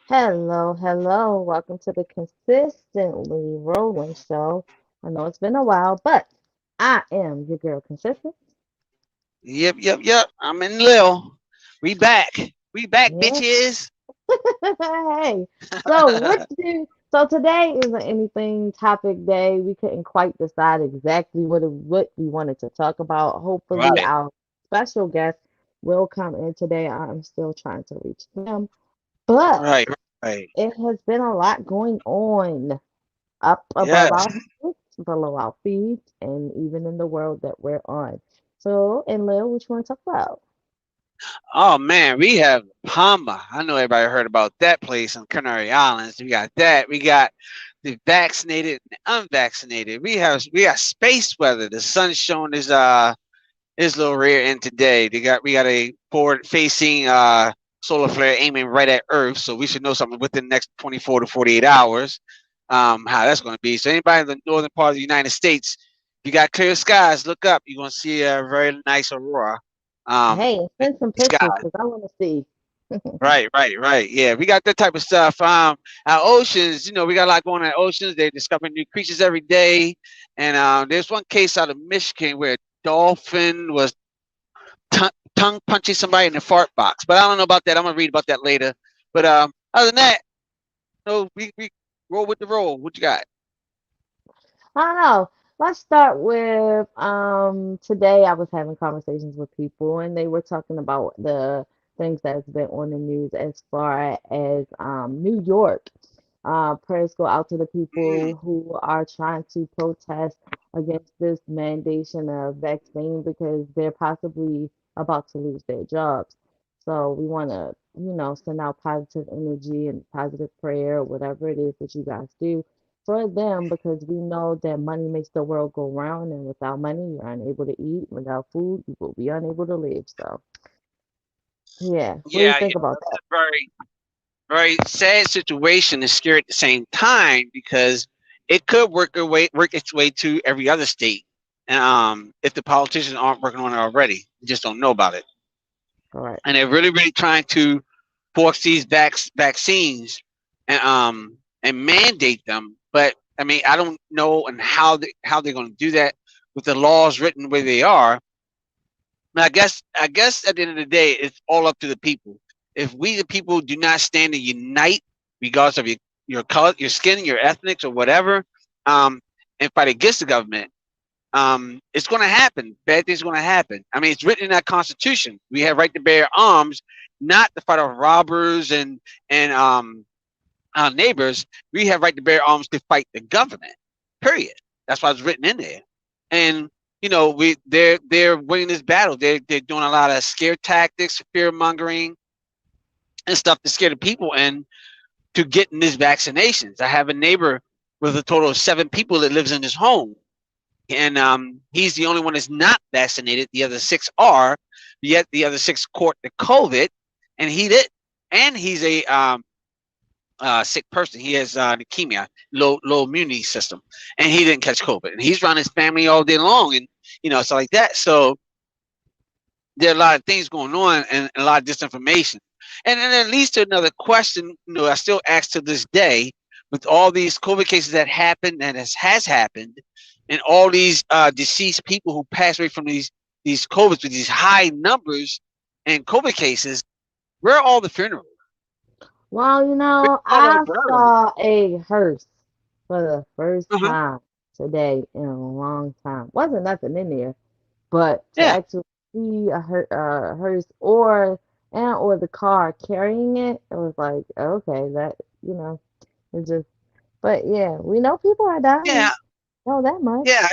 Hello, hello. Welcome to the Consistently Rolling Show. I know it's been a while, but I am your girl, Consistent. Yep. I'm in Lil. We back. We back, Yeah. bitches. Hey. So today is an anything topic day. We couldn't quite decide exactly what we wanted to talk about. Hopefully, Right, our special guest will come in today. I'm still trying to reach him, but right, right. it has been a lot going on up above Yes. our heads, below our feet, and even in the world that we're on. So, and Lil, what you want to talk about? Oh man, we have Palma. I know everybody heard about that place on Canary Islands. We got that. We got the vaccinated and unvaccinated. We got space weather. The sun's showing his little rear end today. We got a forward facing solar flare aiming right at Earth, so we should know something within the next 24 to 48 hours. How that's going to be. So anybody in the northern part of the United States, if you got clear skies, look up. You're going to see a very nice aurora. Um, Hey, send some sky. pictures because I want to see. Right. Yeah, we got that type of stuff. Our oceans, we got a lot going on in oceans. They're discovering new creatures every day. And there's one case out of Michigan where a dolphin was tongue punching somebody in the fart box. But I don't know about that. I'm gonna read about that later. But other than that, no, we roll with the roll. What you got? I don't know. Let's start with today I was having conversations with people and they were talking about the things that's been on the news as far as New York. Prayers go out to the Mm, people who are trying to protest against this mandation of vaccine because they're possibly about to lose their jobs. So we want to, send out positive energy and positive prayer, whatever it is that you guys do for them because we know that money makes the world go round, and without money, you're unable to eat. Without food, you will be unable to live. So, yeah, what do you yeah, think about that's a very sad situation and scary at the same time because it could work its way to every other state. And if the politicians aren't working on it already, we just don't know about it. that? All right. And they're really trying to force these vaccines and mandate them. But I mean, I don't know and how they're going to do that with the laws written where they are. I guess at the end of the day, it's all up to the people. If we the people do not stand and unite, regardless of your color, your skin, your ethnics, or whatever, um, and fight against the government, it's going to happen. Bad things are going to happen. I mean, it's written in our Constitution. We have right to bear arms, not to fight off robbers and our neighbors. We have right to bear arms to fight the government. Period. That's why it's written in there. And they're winning this battle. They're doing a lot of scare tactics, fear mongering, and stuff to scare the people and to getting these vaccinations. I have a neighbor with a total of 7 people that lives in his home and he's the only one that's not vaccinated. The other 6 are, yet the other 6 caught the COVID, and he did. And he's a sick person. He has leukemia, low immunity system, and he didn't catch COVID. And he's around his family all day long, and stuff like that. So there are a lot of things going on and a lot of disinformation. And then it leads to another question. I still ask to this day, with all these COVID cases that happened and has happened, and all these deceased people who passed away from these COVIDs with these high numbers and COVID cases, where are all the funerals? Well, All those I burials. saw a hearse for the first Uh-huh. time today in a long time. Wasn't nothing in there, but to Yeah, actually see a hearse or the car carrying it, it was like, okay, that, it's just, but yeah, we know people are yeah, dying. Know that much. yeah.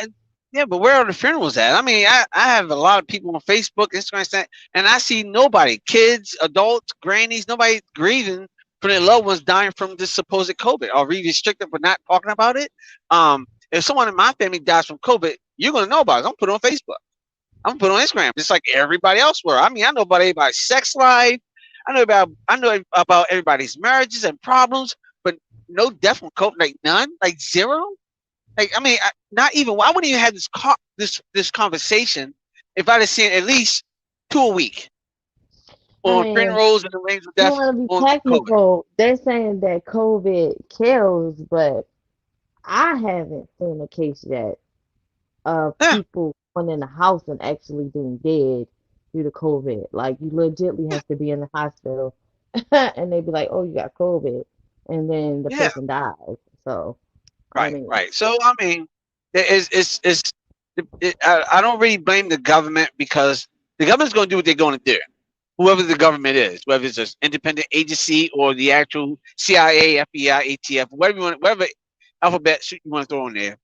Yeah, but where are the funerals at? I mean, I have a lot of people on Facebook, Instagram, and I see nobody, kids, adults, grannies, nobody grieving for their loved ones dying from this supposed COVID or really restricted for not talking about it. If someone in my family dies from COVID, you're gonna know about it. I'm gonna put it on Facebook. I'm gonna put it on Instagram, just like everybody else were. I mean, I know about everybody's sex life. I know about everybody's marriages and problems, but no death from COVID, like none, like zero. Like, I mean, not even. I wouldn't even have this conversation if I'd have seen at least 2 a week I on mean, funerals and the range of you death want to be on COVID. technical, they're saying that COVID kills, but I haven't seen a case yet of Yeah, people going in the house and actually being dead due to COVID. Like you legitly yeah, have to be in the hospital and they be like, "Oh, you got COVID," and then the yeah. person dies. So, I Right, mean, right. So I mean, I don't really blame the government because the government's going to do what they're going to do. Whoever the government is, whether it's an independent agency or the actual CIA, FBI, ATF, whatever alphabet you want to throw in there,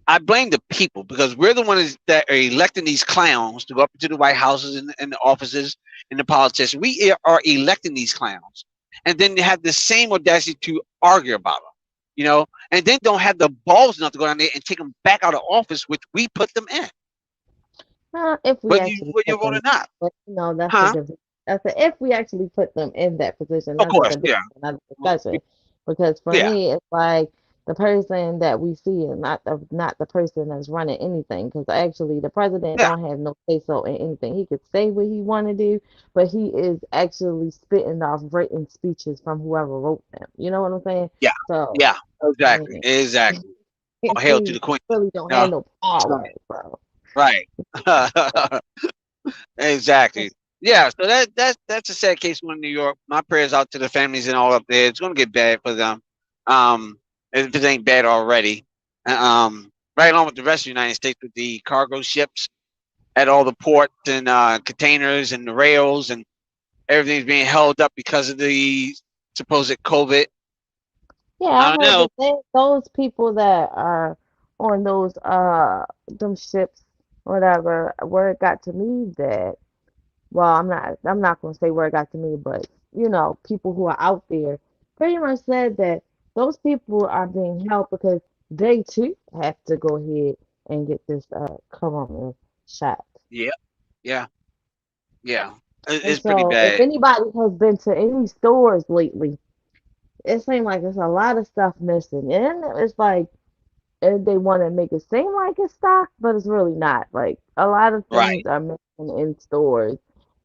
I blame the people because we're the ones that are electing these clowns to go up into the White Houses and the offices and the politicians. We are electing these clowns, and then they have the same audacity to argue about them, and then don't have the balls enough to go down there and take them back out of office, which we put them in, if we actually whether you put vote them, or not, but that's a huh? different. That's a, if we actually put them in that position, Of that's like course, a different yeah, another discussion. Because for yeah, me, it's like the person that we see is not the person that's running anything. Because actually, the president yeah. don't have no say so in anything. He could say what he want to do, but he is actually spitting off written speeches from whoever wrote them. You know what I'm saying? Yeah, So yeah, I exactly, mean, exactly. All hail to he the queen. really don't have No, no power. right, So. right. Exactly. Yeah. So that's a sad case one in New York. My prayers out to the families and all up there. It's gonna get bad for them. Um, if it ain't bad already. Right along with the rest of the United States with the cargo ships at all the ports and containers and the rails and everything's being held up because of the supposed COVID. Yeah, I I don't heard know. that those people that are on those them ships, whatever, word got to me that well, I'm not gonna say word got to me, but people who are out there pretty much said that those people are being helped because they too have to go ahead and get this corona shot. Yeah. Yeah. Yeah. And It's pretty so if bad. anybody has been to any stores lately, it seems like there's a lot of stuff missing. And it's like and they want to make it seem like it's stocked, but it's really not. Like a lot of Right. things are missing in stores.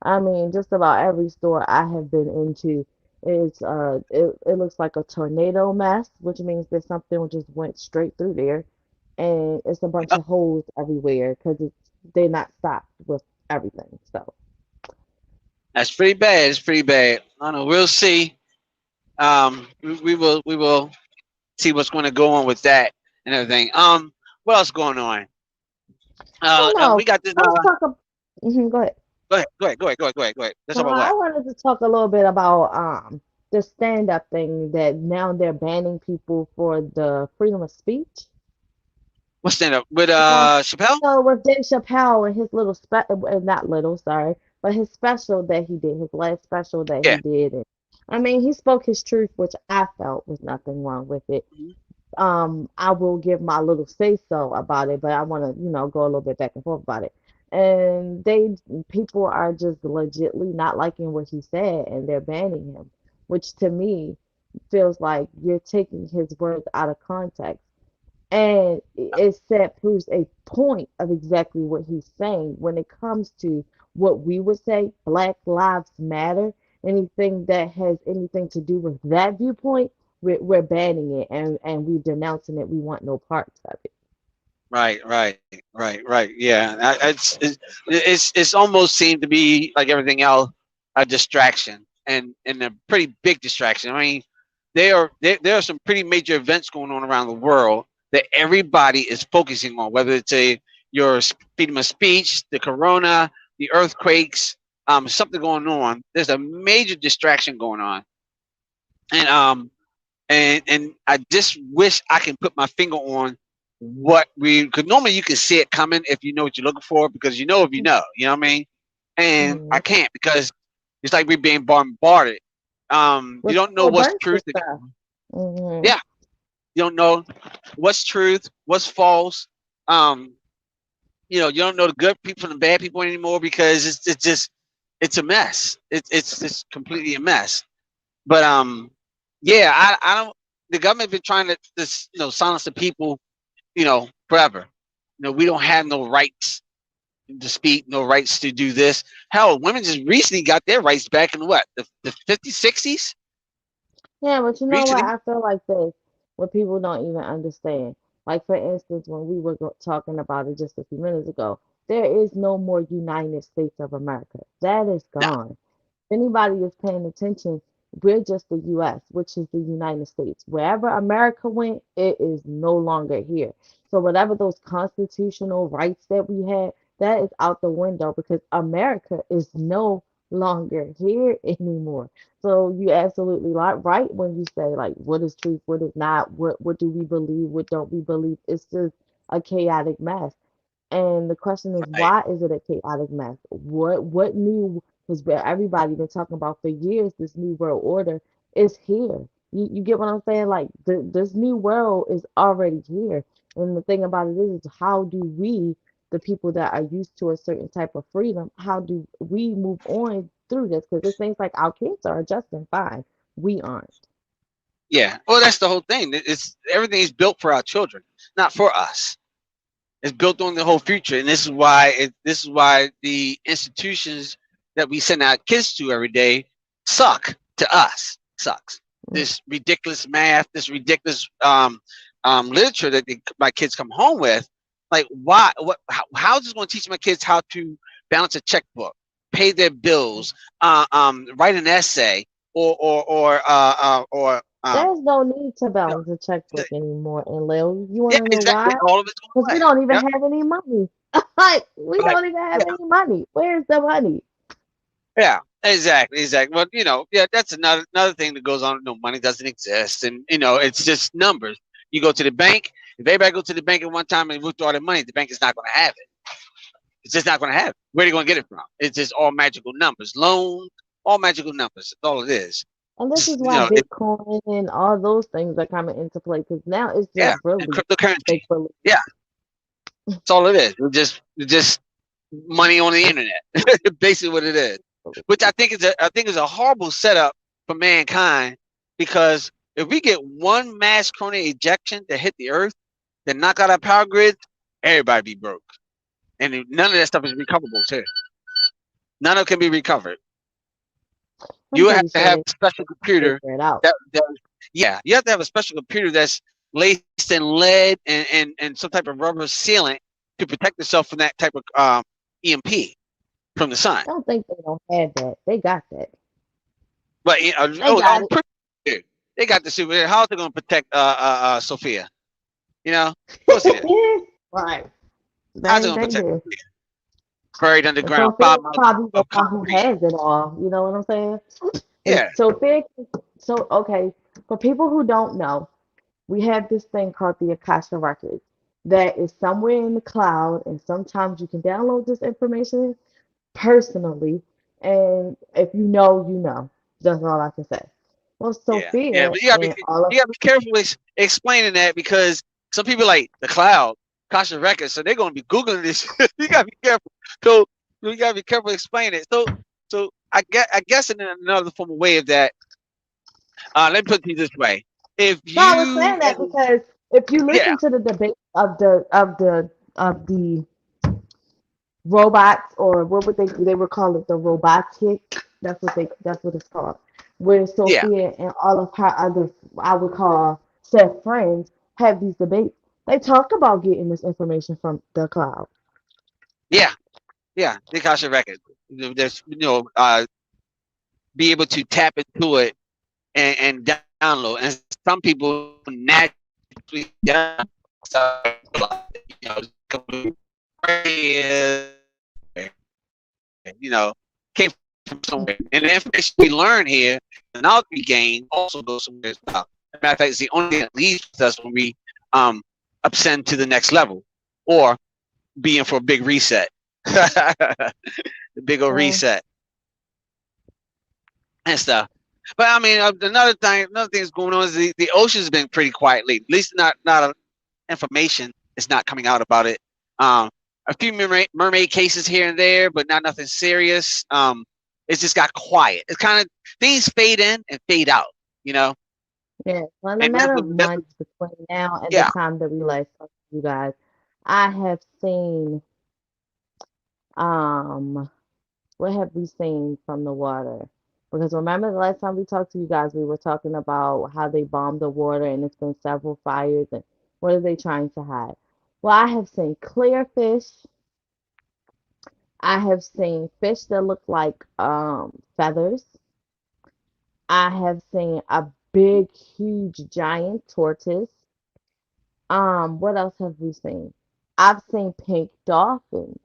I mean, just about every store I have been into is it looks like a tornado mess, which means that something just went straight through there, and it's a bunch Yep. of holes everywhere because they're not stocked with everything. So That's pretty bad. It's pretty bad. I don't know. We'll see. We will see what's going to go on with that and everything. What else going on? I don't know. We got this. Let's talk. Go ahead. Go ahead. Let's So talk about I what? wanted to talk a little bit about the stand-up thing that now they're banning people for the freedom of speech. What's stand up with Um, Chappelle? so with Dave Chappelle and his little not little, sorry, but his special that he did, his last special that he Yeah. did, and I mean he spoke his truth, which I felt was nothing wrong with it. Mhm. I will give my little say so about it, but I want to, go a little bit back and forth about it. And people are just legitly not liking what he said and they're banning him, which to me feels like you're taking his words out of context. And it said proves a point of exactly what he's saying when it comes to what we would say Black Lives Matter. Anything that has anything to do with that viewpoint, we're banning it and we're denouncing it. We want no parts of it. Right. Yeah. It's almost seemed to be like everything else, a distraction and a pretty big distraction. I mean, there are some pretty major events going on around the world that everybody is focusing on, whether it's your freedom of speech, the corona, the earthquakes, something going on. There's a major distraction going on, and and I just wish I can put my finger on. what we, because normally you can see it coming if you know what you're looking for, because if you know what I mean? And I Mhm. can't, because it's like we're being bombarded. You With don't know all what's bunch of truth. stuff. Mhm. Yeah, you don't know what's truth, what's false. Um, you don't know the good people from the bad people anymore, because it's just it's a mess. It's just completely a mess. But yeah, I don't. The government been trying to just silence the people, forever. We don't have no rights to speak, no rights to do this. Hell, women just recently got their rights back in what, the 50s, 60s Yeah, but you know what? recently. I feel like this, what people don't even understand. Like, for instance, when we were talking about it just a few minutes ago, there is no more United States of America. That is No, gone. Anybody is paying attention, we're just the US, which is the United States. Wherever America went, it is no longer here. So whatever those constitutional rights that we had, that is out the window because America is no longer here anymore. So you absolutely right when you say like what is truth, what is not, what do we believe, what don't we believe. It's just a chaotic mess. And the question is, right? why is it a chaotic mess? What new was everybody been talking about for years? This new world order is here. You get what I'm saying? Like this new world is already here. And the thing about it is how do we, the people that are used to a certain type of freedom, how do we move on through this? Because it seems like our kids are adjusting fine. We aren't. Yeah. Well, that's the whole thing. It's everything is built for our children, not for us. It's built on the whole future, and this is why the institutions that we send our kids to every day suck to us. Sucks. Mm. This ridiculous math, this ridiculous literature that my kids come home with. Like, why? What? How is this going to teach my kids how to balance a checkbook, pay their bills, write an essay, or There's no need to you know, balance a checkbook anymore. And Lil, you yeah, want to know exactly. why? All of it's Because going we away. don't even Yep. have any money. Like, we Right. don't even have Yeah. any money. Where's the money? Yeah, exactly, exactly. Well, yeah, that's another thing that goes on. No, money doesn't exist, and it's just numbers. You go to the bank. If everybody go to the bank at one time and withdraw their money, the bank is not going to have it. It's just not going to have it. Where are they going to get it from? It's just all magical numbers, loans, all magical numbers. That's all it is. And this is You why know, it, Bitcoin and all those things are coming into play. Because now it's just yeah, and really cryptocurrency. make believe. Yeah, that's all it is. It's just money on the internet. Basically, what it is. Which I think is a horrible setup for mankind, because if we get one mass coronary ejection that hit the earth, that knock out our power grids, everybody be broke, and none of that stuff is recoverable too. None of it can be recovered. I'm You have pretty to sure have they a special computer figure it out. that yeah, you have to have a special computer that's laced in lead and some type of rubber sealant to protect itself from that type of EMP from the sun. I don't think they don't have that. They got that. But They got I'm it. pretty sure they got the super. How are they going to protect Sophia? Of course they did. Right. How's they They going to they protect do. buried And underground, Sophia's 5 miles probably the of one who concrete? has it all. You know what I'm saying? And Yeah, Sophia, so okay, for people who don't know, we have this thing called the Akasha Records that is somewhere in the cloud, and sometimes you can download this information personally. And if you know, you know. That's all I can say. Well, yeah. Sophia But and all of you gotta be careful explaining that, because some people like the cloud, Kasha Records, so they're going to be googling this. You gotta be careful. So you gotta be careful explaining it. So I guess in another form of way of that. Let me put it this way: if no, I was you saying that because if you yeah, listen to the debate of the robots, or what would they would call it, the robotic, that's what it's called, where yeah, Sophia and all of her other, I would call, said friends, have these debates. They talk about getting this information from the cloud. yeah, yeah, the Kasha Records. There's be able to tap into it and download. And some people naturally download you know, came from somewhere. And the information we learn here, the knowledge we gain, also goes somewhere as well. As a matter of fact, it's the only thing that leaves us when we um ascend to the next level, or be in for a big reset. The big old Yeah. reset and stuff. But I mean, another thing that's going on is the ocean's been pretty quiet lately. At least not information is not coming out about it. Um, a few mermaid cases here and there, but not nothing serious. It's just got quiet. It's kind of things fade in and fade out, you know. Yeah. Well, in a And matter of months between now and the yeah. time that we last talked to you guys, I have seen um what have we seen from the water? Because remember the last time we talked to you guys, we were talking about how they bombed the water and it's been several fires and what are they trying to hide? Well, I have seen clear fish. I have seen fish that look like feathers. I have seen a big, huge, giant tortoise. What else have we seen? I've seen pink dolphins.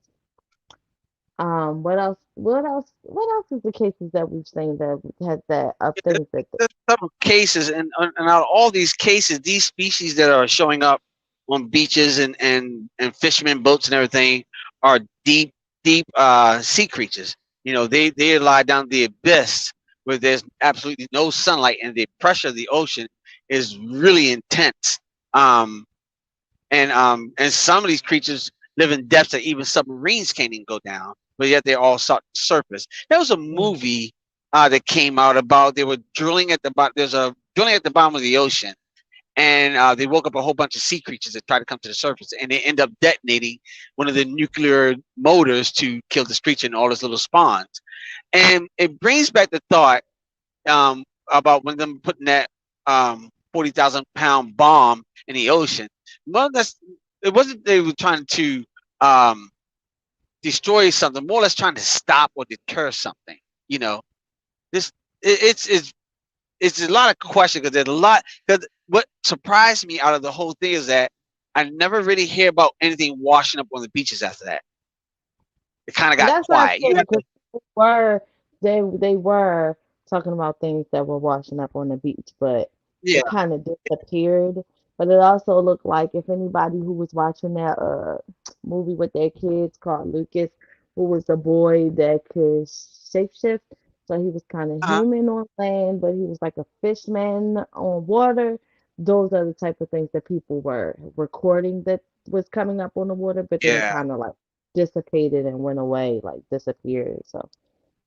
What else? What else? What else is the cases that we've seen that had that of things that There's several cases, and out of all these cases, these species that are showing up on beaches and fishermen boats and everything are deep sea creatures. You know, they lie down the abyss where there's absolutely no sunlight, and the pressure of the ocean is really intense. Um, and some of these creatures live in depths that even submarines can't even go down, but yet they're all surface. There was a mm, movie that came out about they were drilling at the bottom. There's a drilling at the bottom of the ocean, and they woke up a whole bunch of sea creatures that try to come to the surface, and they end up detonating one of the nuclear motors to kill this creature and all its little spawns. And it brings back the thought about when them putting that 40,000-pound bomb in the ocean. Well, it wasn't they were trying to um, destroy something, more or less trying to stop or deter something. You know, this it's a lot of questions because there's a lot. Because what surprised me out of the whole thing is that I never really hear about anything washing up on the beaches after that. It kind of got that's not quiet. true because people were they were talking about things that were washing up on the beach, but Yeah. it kind of disappeared. But it also looked like if anybody who was watching that movie with their kids called Lucas, who was a boy that could shapeshift, so he was kind of Uh-huh. human on land, but he was like a fishman on water. Those are the type of things that people were recording that was coming up on the water, but then Yeah. kind of like dissipated and went away, like disappeared. So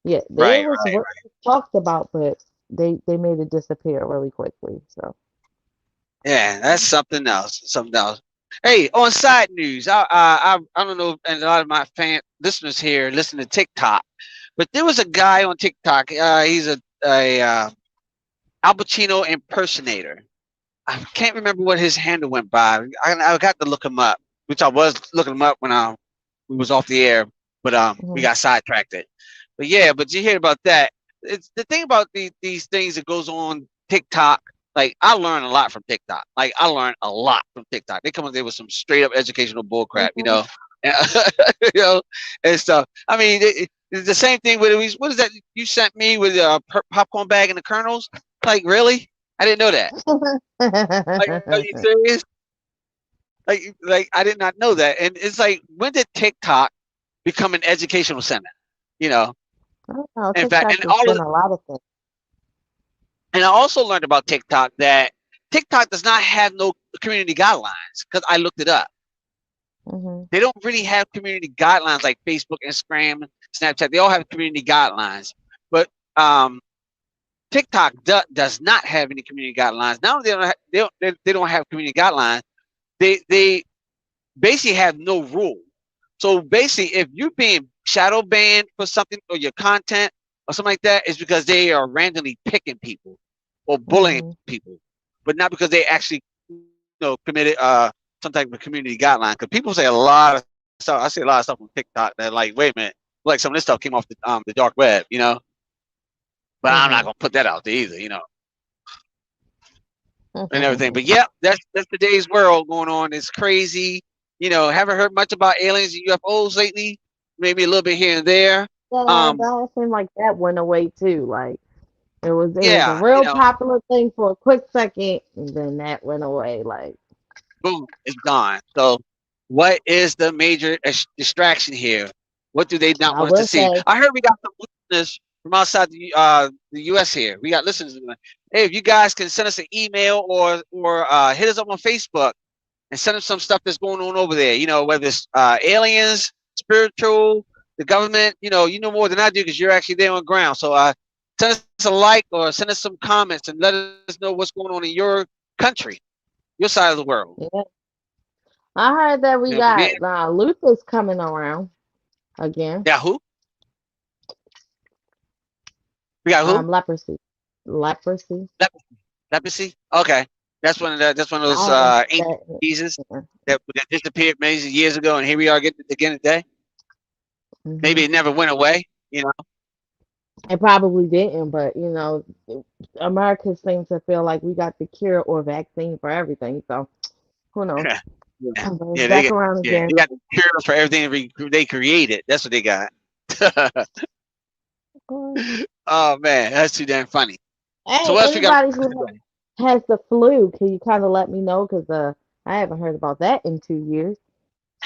yeah, there Right. was what was talked about, but they made it disappear really quickly. So Yeah, that's something else. Something else. Hey, on side news, I don't know, if, and a lot of my fan listeners here listen to TikTok, but there was a guy on TikTok. He's a Al Pacino impersonator. I can't remember what his handle went by. I got to look him up, which I was looking him up when we was off the air, but we mhm. got sidetracked. It. But yeah, but you hear about that. It's the thing about these things that goes on TikTok. Like I learned a lot from TikTok. Like I learned a lot from TikTok. They come up there with some straight up educational bull crap, you Mhm. know, and, you know, and stuff. I mean, it's the same thing with what is that you sent me with a popcorn bag and the kernels? Like really? I didn't know that. Like, are you serious? Like I did not know that. And it's like, when did TikTok become an educational center? You know, I don't know. in fact, TikTok has been a lot of things. and I also learned about TikTok that TikTok does not have no community guidelines because I looked it up. Hmm. They don't really have community guidelines like Facebook, Instagram, Snapchat. They all have community guidelines, but TikTok does not have any community guidelines. Now they don't have community guidelines. They basically have no rule. So basically, if you're being shadow banned for something or your content or something like that, it's because they are randomly picking people or bullying Hmm. people, but not because they actually, committed some type of community guideline. Because people say a lot of stuff. I see a lot of stuff on TikTok that like, wait a minute, like some of this stuff came off the dark web, But I'm not Hmm. gonna put that out there either, and everything. Hmm. But yeah, that's today's world going on. It's crazy. Haven't heard much about aliens and UFOs lately. Maybe a little bit here and there. Yeah, Um, that seemed like that went away too. Like it was a yeah, real popular thing for a quick second, and then that went away. Like boom, it's gone. So, what is the major distraction here? What do they not I want us to will see? say, I heard we got some listeners from outside the U.S. here. We got listeners. Hey, if you guys can send us an email or hit us up on Facebook and send us some stuff that's going on over there. You know, whether it's aliens, spiritual, the government. You know more than I do because you're actually there on ground. So send us a like or send us some comments and let us know what's going on in your country, your side of the world. yeah. I heard that we You know, 'cause got Luther's coming around again. yeah, who? We got who? Leprosy. Leprosy. Leprosy. Okay, that's one of those I ancient that diseases yeah. that disappeared many years ago, and here we are getting it again today. Hmm. Maybe it never went away. It probably didn't, but Americans seem to feel like we got the cure or vaccine for everything. So who knows? Yeah, yeah, But it's yeah. back around They again. got the cures for everything they created. That's what they got. Oh man, that's too damn funny. So Hey, what else we got anybody who today? has the flu, can you kind of let me know? Because I haven't heard about that in 2 years.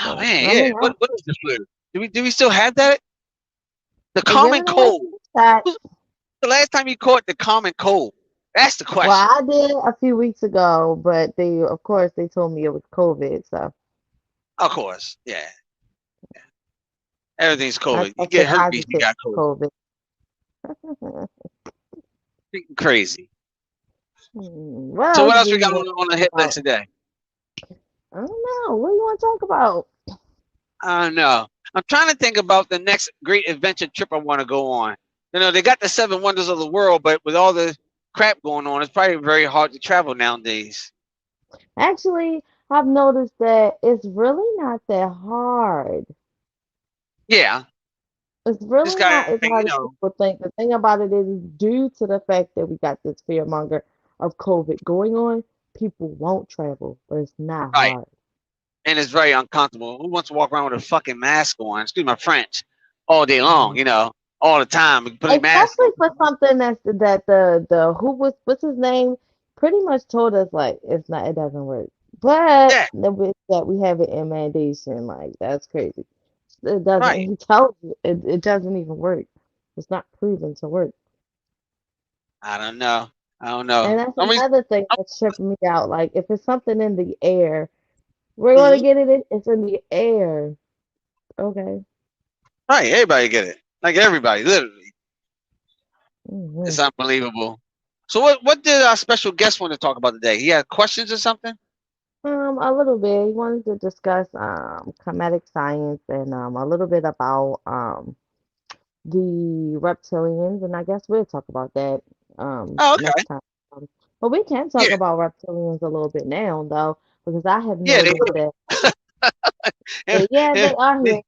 Oh So man, let yeah. me What know. what is the flu? Do we still have that? The They common giving away cold. shots. Who's the last time you caught the common cold? That's the Well, question. I did a few weeks ago, but of course, they told me it was COVID. So Of course, yeah. Everything's I COVID. You tested get herpes, you positive got COVID. for COVID. Freaking crazy. What So else what do else we you got want on to the talk hit list about? today? I don't know. What do you want to talk about? I don't know. I'm trying to think about the next great adventure trip I want to go on. They got the seven wonders of the world, but with all the crap going on, it's probably very hard to travel nowadays. Actually, I've noticed that it's really not that hard. Yeah, It's just really got not as hard as people think. The thing about it is, due to the fact that we got this fear monger of COVID going on, people won't travel, but it's not right, hard. and it's very uncomfortable. Who wants to walk around with a fucking mask on? Excuse my French, all day long. Mhm. All the time. We put a mask on. Especially for something that the who was what's his name pretty much told us like it doesn't work. But Yeah, that we have it in mandation, like that's crazy. It doesn't. right. He tells you it doesn't even work. It's not proven to work. I don't know. I don't know. And that's I mean, another thing that's tripping me out. Like if it's something in the air, we're gonna mhm, get it. It's in the air. Okay. right. Everybody get it. Like everybody, literally. Hmm. It's unbelievable. So what did our special guest want to talk about today? He had questions or something? A little bit. He wanted to discuss comedic science and a little bit about the reptilians, and I guess we'll talk about that Oh, okay. next time. But we can talk Yeah, about reptilians a little bit now, though, because I have yeah. noticed that, And, yeah, they and, are here.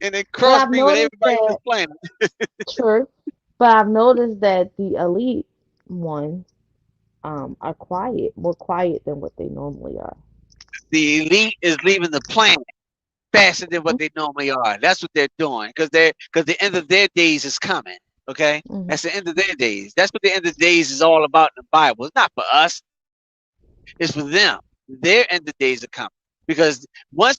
and they But I've crossbreed with noticed everybody on that, this planet. true, but I've noticed that the elite ones are quiet, more quiet than what they normally are. The elite is leaving the planet faster than what they normally are. That's what they're doing because the end of their days is coming. Okay, Mm-hmm. that's the end of their days. That's what the end of days is all about in the Bible. It's not for us. It's for them. Their end of days are coming because once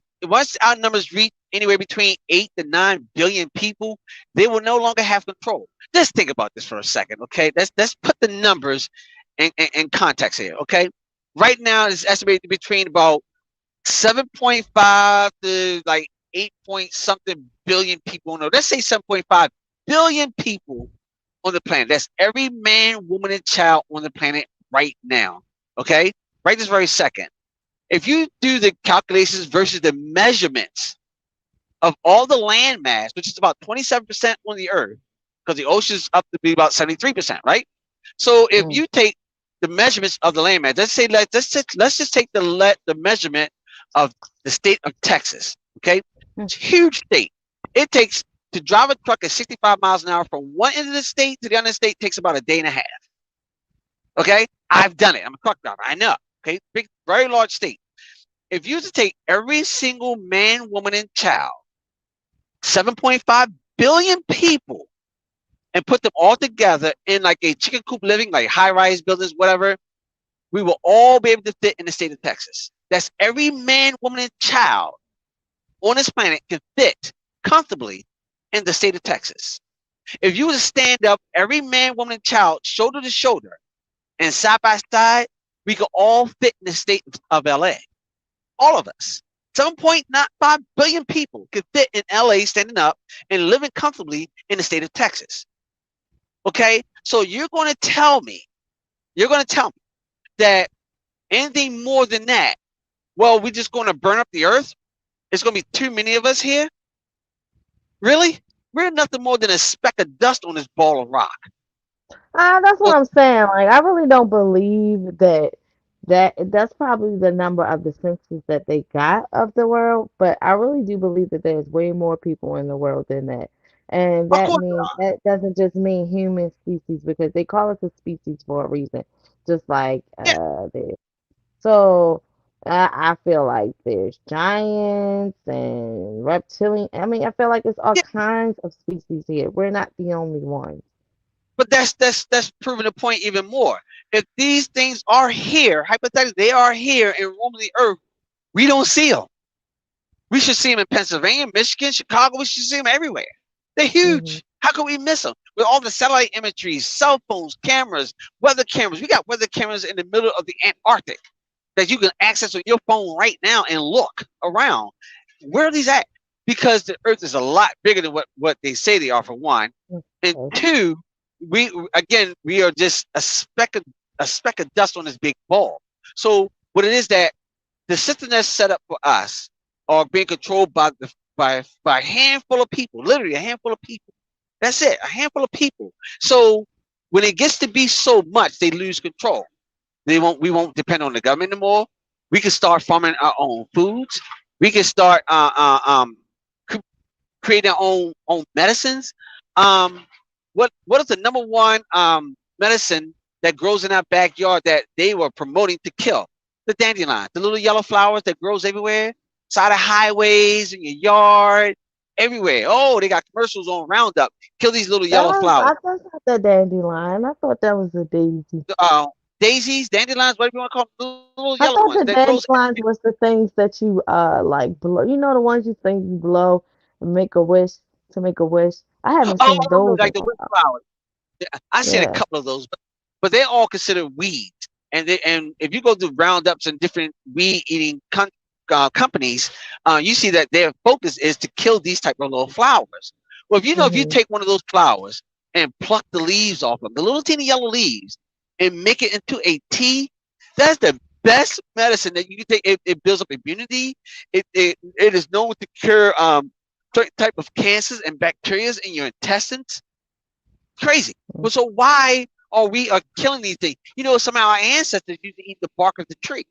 our numbers reach anywhere between 8 to 9 billion people, they will no longer have control. Just think about this for a second, okay? Let's put the numbers in context here, okay? Right now, it's estimated between about 7.5 to like 8 point something billion people. No, let's say 7.5 billion people on the planet. That's every man, woman, and child on the planet right now. Okay, right this very second. If you do the calculations versus the measurements of all the land mass, which is about 27% on the Earth, because the ocean's up to be about 73%, right? So if Mm-hmm. you take the measurements of the land mass, let's just take the measurement of the state of Texas. Okay, it's a huge state. It takes to drive a truck at 65 miles an hour from one end of the state to the other state takes about a day and a half. Okay, I've done it. I'm a truck driver. I know. Okay, big, very large state. If you were to take every single man, woman, and child, 7.5 billion people, and put them all together in like a chicken coop living, like high rise buildings, whatever, we will all be able to fit in the state of Texas. That's every man, woman, and child on this planet can fit comfortably in the state of Texas. If you were to stand up, every man, woman, and child, shoulder to shoulder, and side by side, we could all fit in the state of LA. All of us. 7.5 billion people could fit in LA standing up and living comfortably in the state of Texas. Okay? So you're going to tell me that anything more than that, well, we're just going to burn up the earth? It's going to be too many of us here? Really? We're nothing more than a speck of dust on this ball of rock. That's Well, what I'm saying. Like, I really don't believe that's probably the number of the census that they got of the world, but I really do believe that there's way more people in the world than that. And of that course, means that doesn't just mean human species because they call us a species for a reason, just like yeah, there. So I feel like there's giants and reptilian. I mean, I feel like it's all yeah. kinds of species here. We're not the only ones. But that's proving the point even more. If these things are here, hypothetically, they are here and roaming the earth, we don't see them. We should see them in Pennsylvania, Michigan, Chicago. We should see them everywhere. They're Hmm. huge. How can we miss them? With all the satellite imagery, cell phones, cameras, weather cameras. We got weather cameras in the middle of the Antarctic that you can access on your phone right now and look around. Where are these at? Because the Earth is a lot bigger than what they say they are, for one. And Okay. two, we are just a speck of dust on this big ball. So what it is that the system that's set up for us are being controlled by a handful of people, literally a handful of people. That's it, a handful of people. So when it gets to be so much, they lose control. We won't depend on the government anymore. We can start farming our own foods. We can start creating our own medicines. Um, what is the number one medicine that grows in our backyard that they were promoting to kill? The dandelion, the little yellow flowers that grows everywhere, side of highways, in your yard, everywhere. Oh, they got commercials on Roundup. Kill these little yellow flowers. That's not the dandelion. I thought that was the daisy. Uh, Daisies, dandelions, whatever you want to call them, little yellow I ones thought that the grows. dandelions was the things that you like blow. You know the ones you think you blow and make a wish to make a wish. I haven't Oh, seen those in like a the wind while. flowers. I seen a Yeah. couple of those, but they're all considered weeds. And if you go through roundups and different weed eating companies, you see that their focus is to kill these type of little flowers. Well, if you Hmm. take one of those flowers and pluck the leaves off them, the little teeny yellow leaves, and make it into a tea, that's the best medicine that you can take. It builds up immunity. It is known to cure certain type of cancers and bacteria in your intestines. Crazy. But so why are we killing these things? Some of our ancestors used to eat the bark of the tree.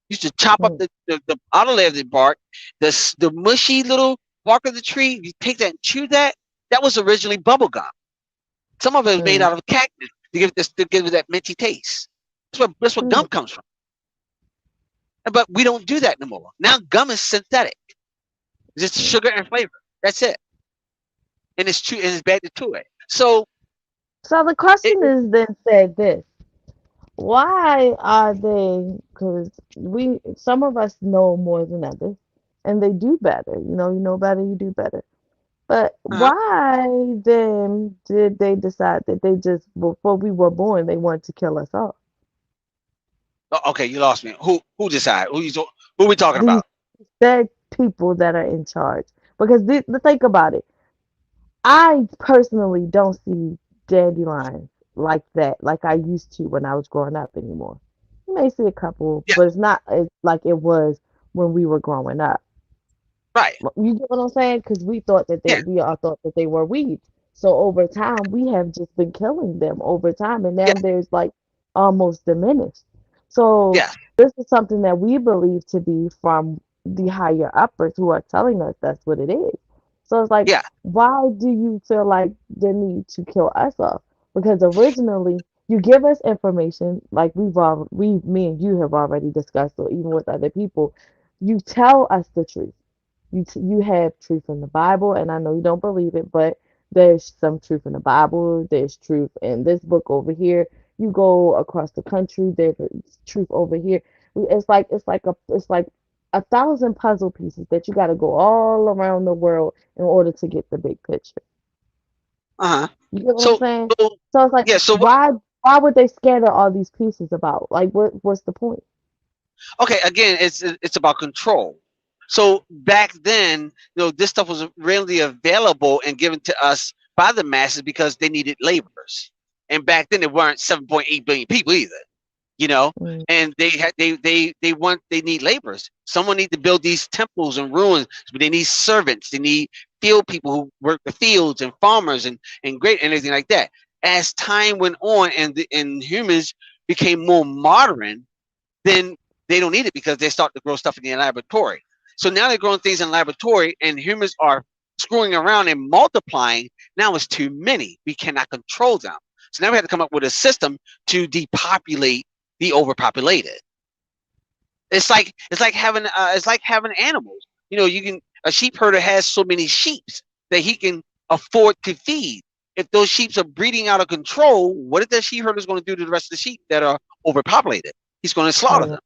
Used to chop up Hmm. the outer layer of the bark, the mushy little bark of the tree. You take that and chew that. That was originally bubble gum. Some of it was made Hmm. out of cactus to give it that minty taste. That's where Hmm. gum comes from. But we don't do that no more. Now gum is synthetic. It's just Hmm. sugar and flavor. That's it. And it's true and it's bad to chew it. So So the it, question is then said this. Why are they? Because some of us know more than others, and they do better. You know better, you do better. But uh, why then did they decide that they just, before we were born, they wanted to kill us all? okay, you lost me. Who decide? Who we talking These about? said people that are in charge. Because think about it. I personally don't see dandelions like that, like I used to when I was growing up anymore. You may see a couple, Yeah, but it's not like it was when we were growing up. right. You get what I'm saying? Because Yeah, we all thought that they were weeds. So over time, we have just been killing them over time, and yeah, now there's like almost diminished. So yeah, this is something that we believe to be from the higher uppers who are telling us that's what it is. So it's like, yeah, why do you feel like the need to kill us off? Because originally you give us information, like me and you have already discussed, or even with other people, you tell us the truth. You have truth in the Bible, and I know you don't believe it, but there's some truth in the Bible. There's truth in this book over here. You go across the country, there's truth over here. It's like a thousand puzzle pieces that you got to go all around the world in order to get the big picture. Uh-huh. You get what I'm So, saying? so So it's like, yeah. So why would they scatter all these pieces about? Like, what's the point? okay, again, it's about control. So back then, this stuff was readily available and given to us by the masses because they needed laborers. And back then, there weren't 7.8 billion people either. You know, Mm, and they need laborers. Someone need to build these temples and ruins. But they need servants. They need field people who work the fields and farmers and great and everything like that. As time went on and humans became more modern, then they don't need it because they start to grow stuff in the laboratory. So now they're growing things in laboratory, and humans are screwing around and multiplying. Now it's too many. We cannot control them. So now we have to come up with a system to depopulate the overpopulated. It's like having animals. You can a sheep herder has so many sheep that he can afford to feed. If those sheep are breeding out of control, what is that sheep herder going to do to the rest of the sheep that are overpopulated? He's going to slaughter yeah. them.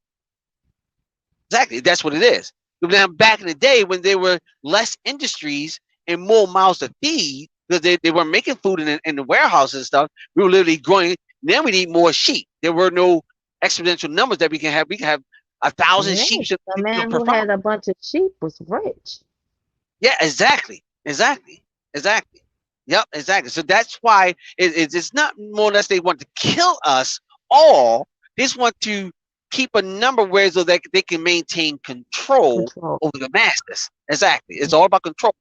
Exactly, that's what it is. Now, back in the day when there were less industries and more mouths to feed, because they were making food in the warehouses and stuff, we were literally growing. Now we need more sheep. There were no exponential numbers that we can have. We can have 1,000 Yeah, sheep the man per who farm. had a bunch of sheep was rich. Yeah, exactly. Yep, exactly. So that's why it's not more or less they want to kill us all. They just want to keep a number where so that they can maintain control Control. over the masses. Exactly. It's all about control.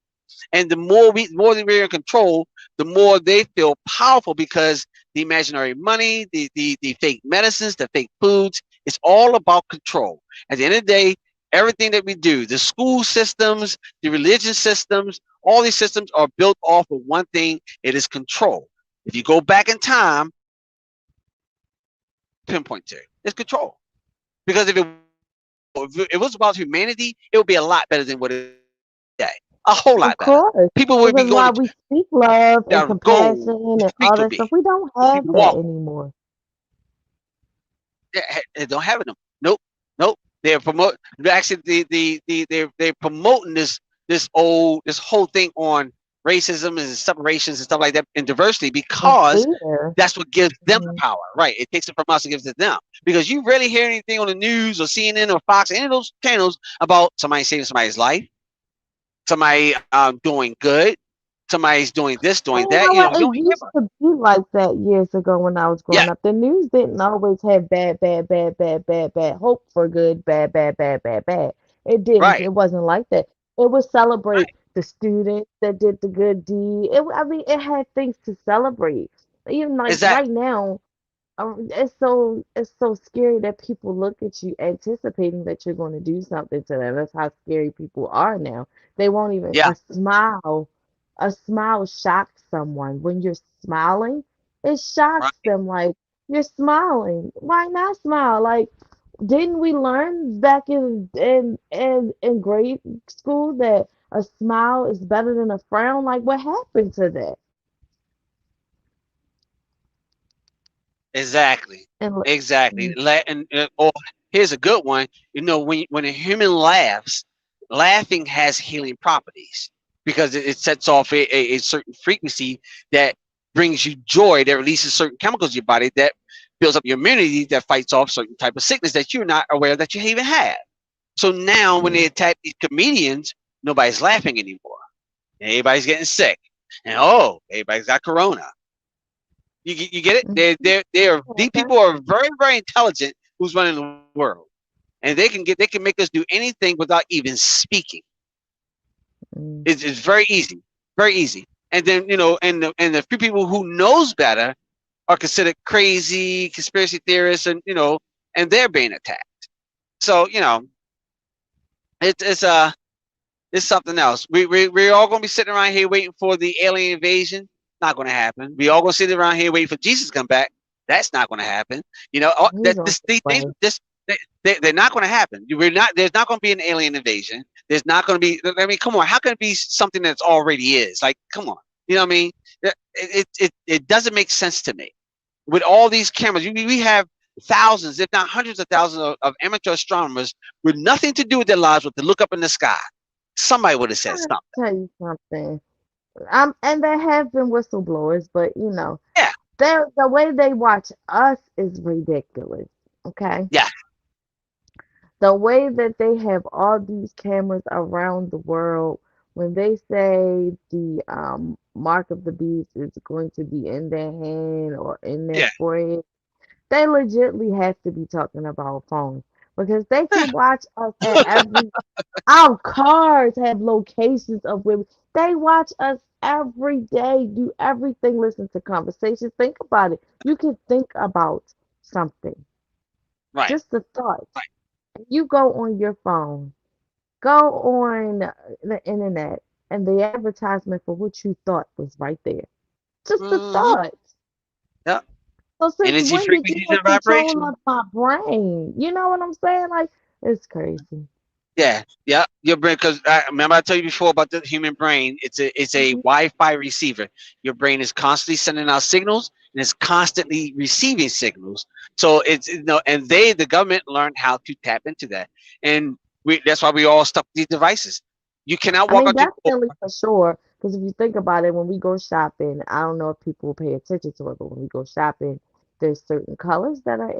And the more that we're in control, the more they feel powerful because the imaginary money, the fake medicines, the fake foods, it's all about control. At the end of the day, everything that we do, the school systems, the religion systems, all these systems are built off of one thing, it is control. If you go back in time, pinpoint to it. It's control. Because if it was about humanity, it would be a lot better than what it is today. A whole Of lot better. course. People would be Because going while we speak love and down compassion gold. The and streets all would that stuff, be. we don't The have people that walk. anymore. They don't have it. Nope. Nope. They're promote. Actually, they're promoting this whole thing on racism and separations and stuff like that and diversity And because fear. that's what gives them the Mhm. power. Right. It takes it from us and gives it to them because you rarely hear anything on the news or CNN or Fox, any of those channels about somebody saving somebody's life, somebody doing good, somebody's doing this, doing And you that. know what? You It don't hear used about it. to be like that years ago when I was Yeah. growing up. The news didn't always have bad, bad, bad, bad, bad, bad, hope for good, bad, bad, bad, bad, bad. It didn't. Right. It wasn't like that. It would celebrate Right. the students that did the good deed. I mean, it had things to celebrate. Even like right Exactly. now, it's so scary that people look at you anticipating that you're going to do something to them. That's how scary people are now. They won't even Yeah. a smile shocks someone. When you're smiling, it Right. shocks them. Like, you're smiling. Why not smile? Like, didn't we learn back in grade school that a smile is better than a frown? Like, what happened to that? Exactly. And Exactly. Or here's a good one. When a human laughs, laughing has healing properties because it sets off a certain frequency that brings you joy, that releases certain chemicals in your body that builds up your immunity that fights off certain type of sickness that you're not aware that you even have. So now when they attack these comedians, nobody's laughing anymore. Everybody's getting sick. And everybody's got corona. You get it? Mhm. These people are very, very intelligent who's running the world. And they can make us do anything without even speaking. Mm. It's very easy. Very easy. And then, and the few people who knows better are considered crazy, conspiracy theorists, and they're being attacked. So, it's it's something else. We're all gonna be sitting around here waiting for the alien invasion. Not gonna happen. We all gonna sit around here waiting for Jesus to come back. That's not gonna happen. He's on his way. They're not gonna happen. We're not. There's not gonna be an alien invasion. There's not gonna be. I mean, come on. How can it be something that's already is? Like, come on. You know what I mean? It doesn't make sense to me. With all these cameras, we have thousands, if not hundreds of thousands of amateur astronomers with nothing to do with their lives but to look up in the sky, somebody would have said I something. tell you something. And there have been whistleblowers, but Yeah, the way they watch us is ridiculous. Okay, yeah, the way that they have all these cameras around the world, when they say the mark of the beast is going to be in their hand or in their yeah. forehead, they legitly have to be talking about phones because they can watch us at every. Our cars have locations of where they watch us every day, do everything, listen to conversations. Think about it. You can think about something, Right, just a thought. right. You go on your phone, go on the internet, and the advertisement for what you thought was right there. Just a Mm-hmm. thought. Yeah. So since Energy, when did you frequencies, and get control vibration. of my brain? You know what I'm saying? Like, it's crazy. Yeah, yeah, your brain. Because remember, I told you before about the human brain. It's a Mhm. Wi-Fi receiver. Your brain is constantly sending out signals and it's constantly receiving signals. So and the government learned how to tap into that, and that's why we all stuck with these devices. You cannot I walk mean, out your door. definitely for sure. Because if you think about it, when we go shopping, I don't know if people pay attention to it, but when we go shopping, there's certain colors that are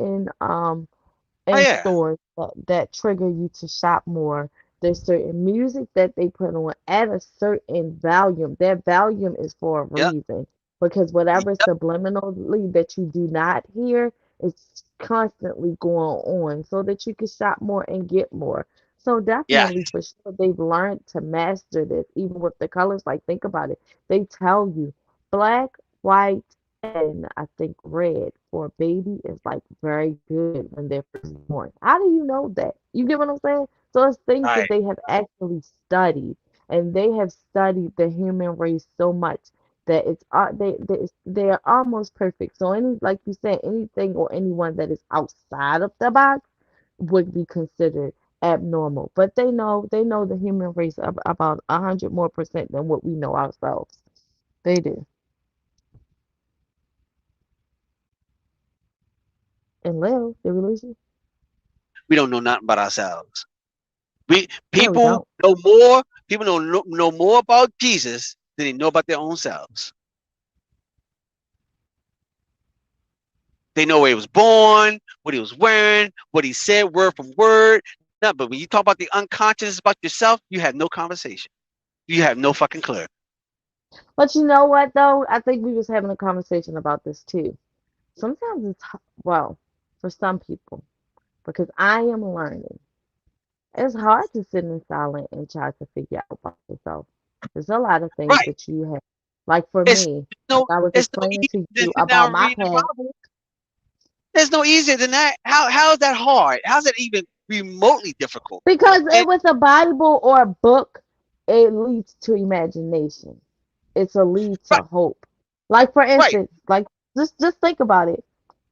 Oh in yeah, stores that trigger you to shop more. There's certain music that they put on at a certain volume. That volume is for a yep, reason because whatever yep, subliminally that you do not hear is constantly going on so that you can shop more and get more. So yeah, definitely for sure they've learned to master this even with the colors. Like think about it. They tell you black, white, and I think red for a baby is like very good when they're first born. How do you know that? You get what I'm saying? So it's things that right, they have actually studied, and they have studied the human race so much that they are almost perfect. So any like you said, anything or anyone that is outside of the box would be considered abnormal. But they know the human race about 100 more % than what we know ourselves. They do. And Lil, the religion? we don't know nothing about ourselves. We Yeah, we people don't. know more. People know more about Jesus than they know about their own selves. They know where he was born, what he was wearing, what he said word for word. No, but when you talk about the unconscious about yourself, you have no conversation. You have no fucking clue. But you know what though? I think we was having a conversation about this too. Sometimes well, for some people, because I am learning. It's hard to sit in silence and try to figure out about yourself. There's a lot of things Right. that you have. Like for It's me, like no I was it's no explaining easier to than you to now about my reading the past. Bible. There's no easier than that. How is that hard? How's that even remotely difficult? Because And with a Bible or a book, it leads to imagination. It's a lead to right, hope. Like for right, instance, like just think about it.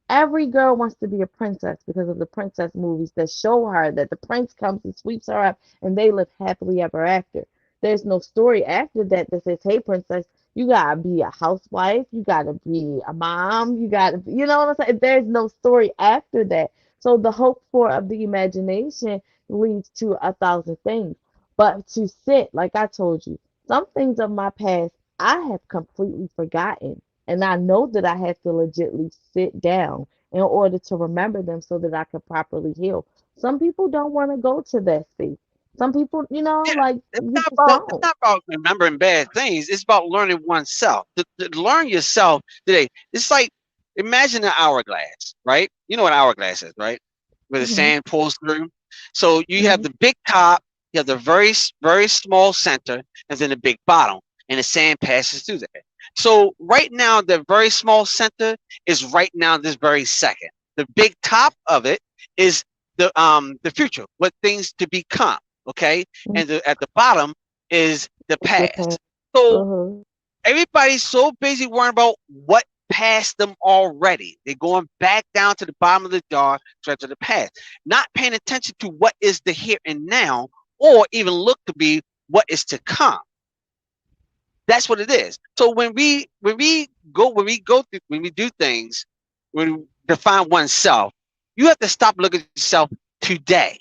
Every girl wants to be a princess because of the princess movies that show her that the prince comes and sweeps her up and they live happily ever after. There's no story after that that says, hey, princess, you gotta be a housewife, you gotta be a mom, you gotta be, you know what I'm saying? There's no story after that. So the hope for of the imagination leads to a thousand things. But to sit, like I told you, some things of my past I have completely forgotten. And I know that I have to legitly sit down in order to remember them so that I can properly heal. Some people don't want to go to that space. Some people, yeah. like It's you not just about it's don't. not about remembering bad things. It's about learning oneself. To learn yourself today. It's like imagine an hourglass, right? You know what an hourglass is, right? Where the Hmm. sand pulls through. So you have Hmm. the big top, you have the very small center, and then the big bottom, and the sand passes through there. So right now, the very small center is right now this very second. The big top of it is the future, what things to become. Okay, and at the bottom is the The past. past. So Uh-huh. everybody's so busy worrying about what passed them already. They're going back down to the bottom of the jar, to the past, not paying attention to what is the here and now, or even look to be what is to come. That's what it is. So when we do things, when we define oneself, You have to stop looking at yourself today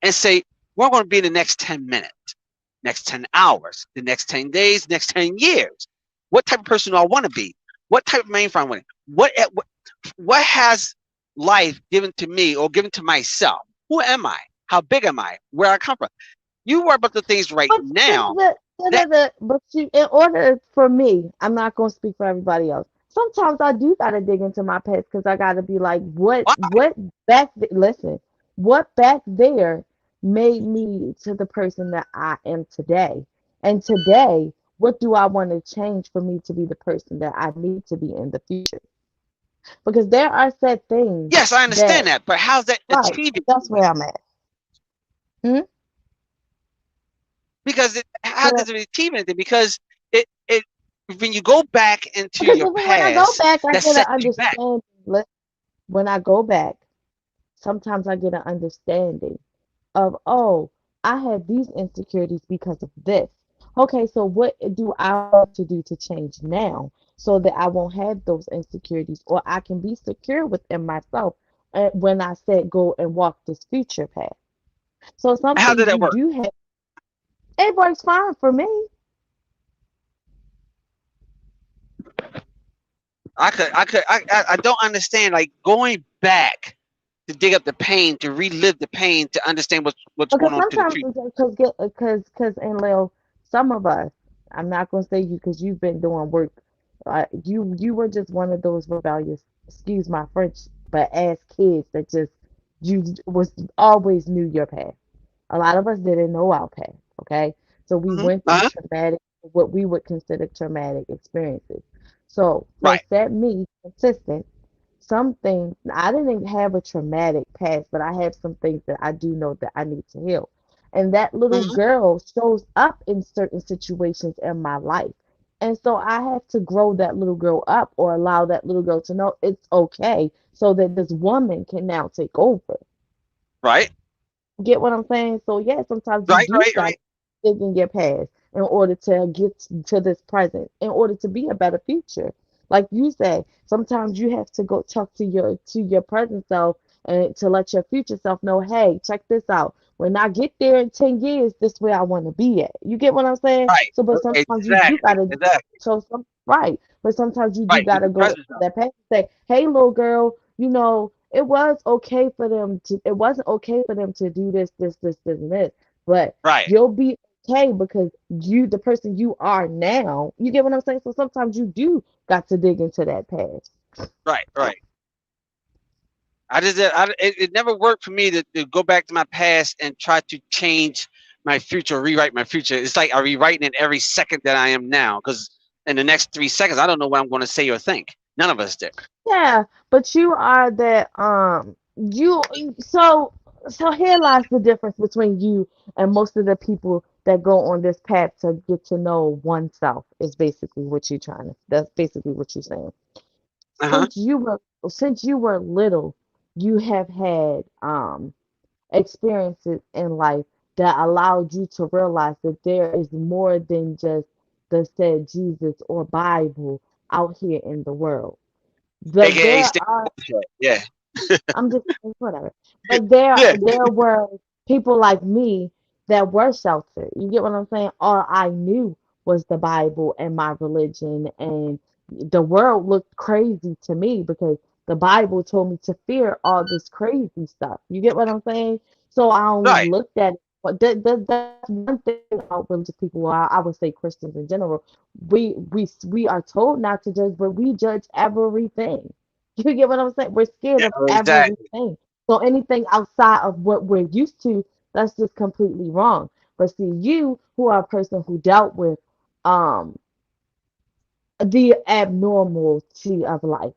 and say, where I'm going to be in the next 10 minutes, next 10 hours, the next 10 days, next 10 years. What type of person do I want to be? What type of mainframe I want? What has life given to me or given to myself? Who am I? How big am I? Where I come from? You worry about the things right But now. That but you, in order for me, I'm not gonna speak for everybody else. Sometimes I do gotta dig into my past because I gotta be like, why? listen, what back there made me to the person that I am today, and today, what do I want to change for me to be the person that I need to be in the future? Because there are said things Yes, I understand that, that, but how's that right, achievable? that's where I'm at. Hmm? Because how So, does it achieve anything? Because it when you go back into because your when I go past, back, I that get an sets you back. understanding. When I go back, sometimes I get an understanding of, oh, I have these insecurities because of this. Okay, so what do I want to do to change now so that I won't have those insecurities or I can be secure within myself when I said go and walk this future path? So some How did things that you work? do have, it works fine for me. I don't understand. Like going back to dig up the pain, to relive the pain, to understand what's Because going on to the sometimes, future. because and Lil, some of us, I'm not gonna say you because you've been doing work. You were just one of those rebellious, excuse my French, but as kids that just you was always knew your path. A lot of us didn't know our path. Okay, so we Hmm. went through traumatic, what we would consider traumatic experiences. So for Right. set me consistent, some things I didn't have a traumatic past, but I have some things that I do know that I need to heal. And that little Hmm. girl shows up in certain situations in my life. And so I have to grow that little girl up or allow that little girl to know it's okay so that this woman can now take over. Right. Get what I'm saying? So yeah, sometimes you Right. do Right. got Right. to dig in your past in order to get to this present, in order to be a better future. Like you said, sometimes you have to go talk to your present self and to let your future self know, hey, check this out. When I get there in 10 years, this where I want to be at. You get what I'm saying? Right. So, but sometimes you do Exactly. gotta Exactly. so some right. But sometimes you do Right. With gotta the go into present stuff. that past and say, hey, little girl, it wasn't okay for them to do this, and this. But Right. you'll be okay because the person you are now, you get what I'm saying? So sometimes you do got to dig into that past. Right. Right. It never worked for me to go back to my past and try to change my future, rewrite my future. It's like I'm rewriting it every second that I am now. Because in the next 3 seconds, I don't know what I'm going to say or think. None of us do. Yeah, but you are that you so so here lies the difference between you and most of the people that go on this path to get to know oneself is basically what you're trying to that's basically what you're saying. Uh huh. Since you were since you were little, you have had experiences in life that allowed you to realize that there is more than just the said Jesus or Bible out here in the world. AKA There stay are bullshit. Yeah. I'm just whatever. But there Yeah. there were people like me that were sheltered. You get what I'm saying? All I knew was the Bible and my religion, and the world looked crazy to me because the Bible told me to fear all this crazy stuff. You get what I'm saying? So I only Right. looked at it. But that's one thing about religious people. Well, I would say Christians in general. We are told not to judge, but we judge everything. You get what I'm saying? We're scared Yeah. of Exactly. everything. So anything outside of what we're used to, that's just completely wrong. But see, you who are a person who dealt with um the abnormality of life,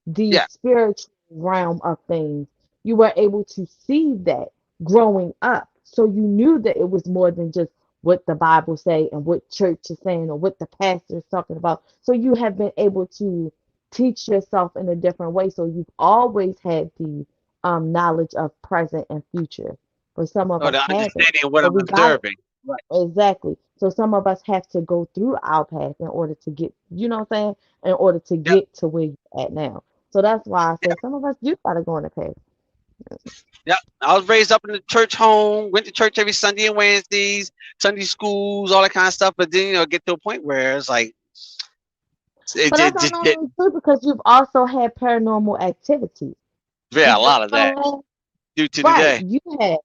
the Yeah. spiritual realm of things, you were able to see that growing up. So you knew that it was more than just what the Bible say and what church is saying or what the pastor is talking about. So you have been able to teach yourself in a different way. So you've always had the knowledge of present and future. But some of Or us the haven't. understanding of what So I'm we got it. observing. Right. Exactly. So some of us have to go through our path in order to get, you know what I'm saying? In order to Yep. get to where you're at now. So that's why I say some of us do gotta go in the past. Yeah, I was raised up in the church home. Went to church every Sunday and Wednesdays, Sunday schools, all that kind of stuff. But then get to a point where it's like it But that's just, not just normally didn't. true because you've also had paranormal activity. Yeah, You've a lot of that also due to right, today. you have.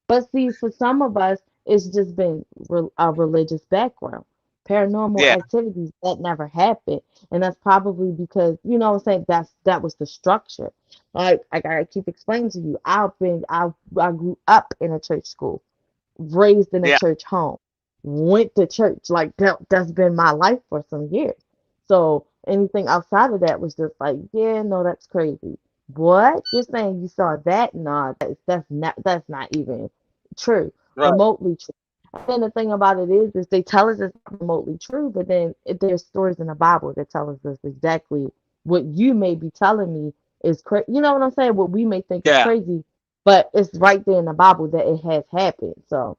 But see, for some of us, it's just been a religious background. Paranormal Yeah, activities that never happened, and that's probably because what I'm saying. That was the structure. Like I gotta keep explaining to you. I grew up in a church school, raised in a yeah, church home, went to church. Like that's been my life for some years. So anything outside of that was just like, yeah, no, that's crazy. What? You're saying you saw that? Nah, that's not even true. right. Remotely true. And then the thing about it is they tell us it's not remotely true, but then there's stories in the Bible that tell us this exactly what you may be telling me is crazy. You know what I'm saying? What we may think is Yeah, crazy, but it's right there in the Bible that it has happened. So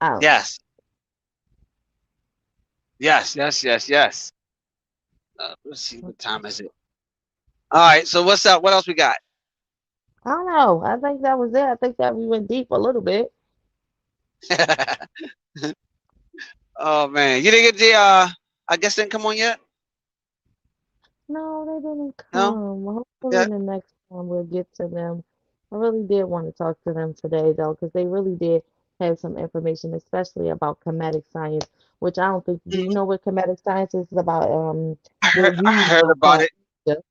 I don't know. yes, yes. Let's see, what time is it? All right, so what's up? What else we got? I don't know. I think that was it. I think that we went deep a little bit. Oh man, you didn't get the I guess didn't come on yet. No, they didn't No, come. Hopefully, yeah. the next time we'll get to them. I really did want to talk to them today, though, because they really did have some information, especially about comedic science, which I don't think, do you know what comedic science is? It's about what I we heard now about call it. Egypt,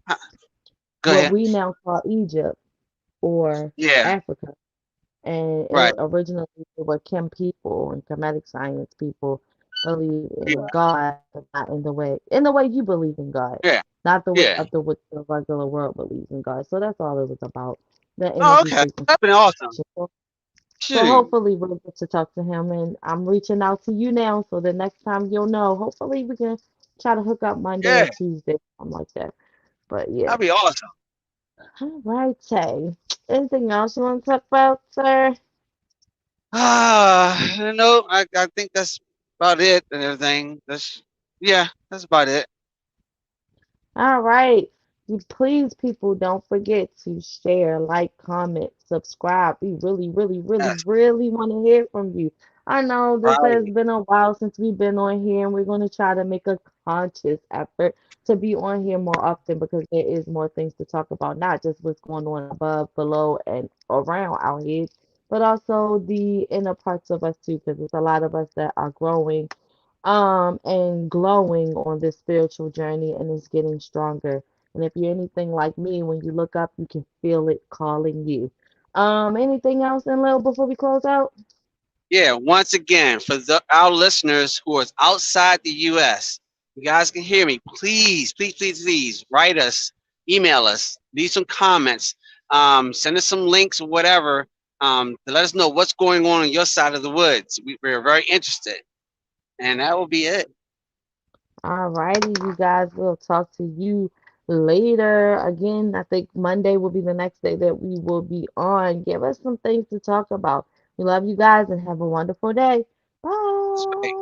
Huh, go what ahead. we now call Egypt or Yeah, Africa. And right. originally they were Kim people and comedic science people believe Yeah, in God, but not in the way you believe in God, yeah, not the way yeah. of the what the regular world believes in God. So that's all it was about, the Oh, energy okay. frequency. That's been awesome. So Shoot. hopefully we'll get to talk to him, and I'm reaching out to you now, so the next time you'll know. Hopefully we can try to hook up Monday or Yeah, Tuesday, something like that. But yeah, that'd be awesome. all right, Tay. Anything else you want to talk about, sir? No, I think that's about it and everything. Yeah, that's about it. All right. Please, people, don't forget to share, like, comment, subscribe. We really, really, really, Yes, really want to hear from you. I know this has right. been a while since we've been on here, and we're going to try to make a conscious effort to be on here more often because there is more things to talk about, not just what's going on above, below, and around our heads, but also the inner parts of us too, because there's a lot of us that are growing and glowing on this spiritual journey and it's getting stronger. And if you're anything like me, when you look up, you can feel it calling you. Anything else, Lil, before we close out? Yeah, once again, for our listeners who are outside the U.S., you guys can hear me. Please, write us, email us, leave some comments, send us some links or whatever to let us know what's going on your side of the woods. We're very interested. And that will be it. All righty, you guys, we'll talk to you later. Again, I think Monday will be the next day that we will be on. Give us some things to talk about. We love you guys and have a wonderful day. Bye.